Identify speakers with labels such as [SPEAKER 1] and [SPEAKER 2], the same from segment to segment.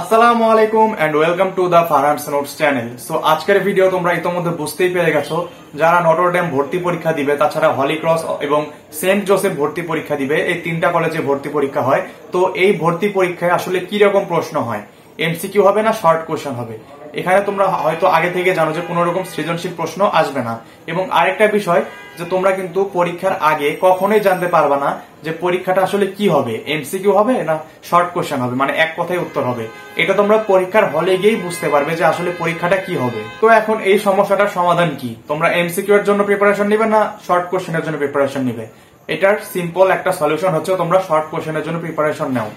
[SPEAKER 1] আসসালামু আলাইকুম and welcome to the Farhan's notes channel. So আজকের ভিডিও তোমরা ইতোমধ্যে বুঝতেই পেরে গেছো, যারা নটর ডেম ভর্তি পরীক্ষা দিবে, তাছাড়া হলি ক্রস এবং সেন্ট জোসেফ ভর্তি পরীক্ষা দিবে, এই তিনটা কলেজে ভর্তি পরীক্ষা হয়। তো এই ভর্তি পরীক্ষায় আসলে কি রকম প্রশ্ন হয়, এমসিকিউ হবে না শর্ট কোশ্চেন হবে। এখানে তোমরা হয়তো আগে থেকে জানো যে কোনো রকম সৃজনশীল প্রশ্ন আসবে না। এবং আরেকটা বিষয় যে তোমরা কিন্তু পরীক্ষার আগে কখনোই জানতে পারবা না যে পরীক্ষাটা আসলে কি হবে, এমসিকিউ হবে না শর্ট কোশ্চেন হবে, মানে এক কথায় উত্তর হবে। এটা তোমরা পরীক্ষার হলে গিয়েই বুঝতে পারবে যে আসলে পরীক্ষাটা কি হবে। তো এখন এই সমস্যাটার সমাধান কি, তোমরা এমসিকিউ এর জন্য প্রিপারেশন নিবে না শর্ট কোশ্চেনের জন্য প্রিপারেশন নিবে? এটার সিম্পল একটা সলিউশন হচ্ছে তোমরা শর্ট কোশ্চেনের জন্য প্রিপারেশন নাও।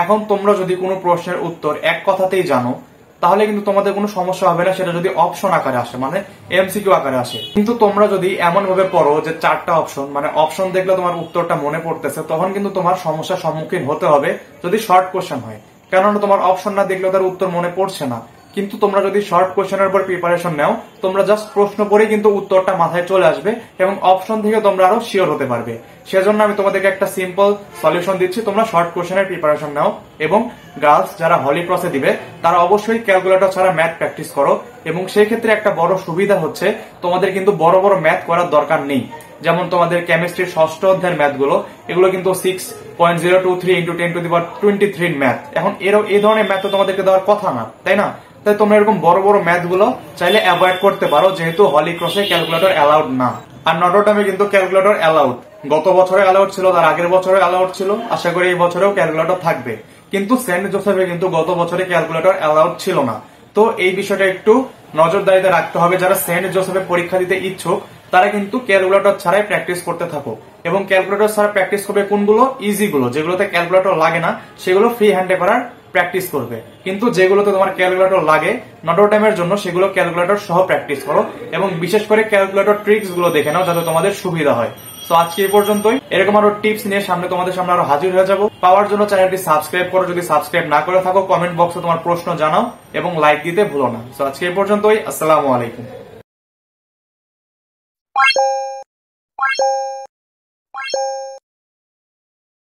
[SPEAKER 1] এখন তোমরা যদি কোনো প্রশ্নের উত্তর এক কথাতেই জানো তাহলে কিন্তু তোমাদের কোনো সমস্যা হবে না, সেটা যদি অপশন আকারে আসে, মানে এমসিকিউ আকারে আসে। কিন্তু তোমরা যদি এমন ভাবে পড়ো যে চারটা অপশন, মানে অপশন দেখলে তোমার উত্তরটা মনে পড়তেছে, তখন কিন্তু তোমার সমস্যার সম্মুখীন হতে হবে যদি শর্ট কোশ্চেন হয়। কেননা তোমার অপশন না দেখলেও তার উত্তর মনে পড়ছে না। কিন্তু তোমরা যদি শর্ট কোশ্চেনের উপর প্রিপারেশন নাও, তোমরা জাস্ট প্রশ্ন পড়ে কিন্তু উত্তরটা মাথায় চলে আসবে এবং অপশন থেকে তোমরা আরো শিওর হতে পারবে। সেজন্য আমি তোমাদেরকে একটা সিম্পল সলিউশন দিচ্ছি, তোমরা শর্ট কোশ্চেনের প্রিপারেশন নাও। এবং গার্লস যারা হলি ক্রসে দিবে তারা অবশ্যই ক্যালকুলেটর ছাড়া ম্যাথ প্র্যাকটিস করো। এবং সেই ক্ষেত্রে একটা বড় সুবিধা হচ্ছে তোমাদের কিন্তু বড় বড় ম্যাথ করার দরকার নেই। যেমন তোমাদের কেমিস্ট্রির ষষ্ঠ অধ্যায়ের ম্যাথ গুলো, এগুলো কিন্তু 6.023 × 10⁻23 ম্যাথ। এখন এই ধরনের ম্যাথ তো তোমাদেরকে দেওয়ার কথা না, তাই না? তাই তোমরা এরকম বড় বড় ম্যাথ গুলো চাইলে অ্যাভয়েড করতে পারো, যেহেতু হলি ক্রসে ক্যালকুলেটর অ্যালাউড না। আর নটর ডেমে কিন্তু ক্যালকুলেটর অ্যালাউড, গত বছরে অ্যালাউড ছিল, তার আগের বছরে অ্যালাউড ছিল, আশা করি এই বছরেও ক্যালকুলেটর থাকবে। কিন্তু সেন্ট জোসেফে কিন্তু গত বছরে ক্যালকুলেটর অ্যালাউড ছিল না। তো এই বিষয়টা একটু নজরদারিতে রাখতে হবে। যারা সেন্ট জোসেফে পরীক্ষা দিতে ইচ্ছুক তারা কিন্তু ক্যালকুলেটর ছাড়াই প্র্যাকটিস করতে থাকো। এবং ক্যালকুলেটর ছাড়া প্র্যাকটিস করবে কোনগুলো, ইজি গুলো, যেগুলোতে ক্যালকুলেটর লাগে না সেগুলো ফ্রি হ্যান্ডে করার প্র্যাকটিস করবে। কিন্তু যেগুলোতে তোমার ক্যালকুলেটর লাগে নটর ডেমের জন্য, সেগুলো ক্যালকুলেটর সহ প্র্যাকটিস করো। এবং বিশেষ করে ক্যালকুলেটর ট্রিক্স গুলো দেখে নাও যাতে তোমাদের সুবিধা হয়। তো আজকে এই পর্যন্তই। এরকম আরো টিপস নিয়ে তোমাদের সামনে আরো হাজির হয়ে যাবো। পাওয়ার জন্য চ্যানেলটি সাবস্ক্রাইব করো, যদি সাবস্ক্রাইব না করে থাকো কমেন্ট বক্সে তোমার প্রশ্ন জানাও এবং লাইক দিতে ভুলো না। তো আজকে এই পর্যন্তই। আসসালামু আলাইকুম।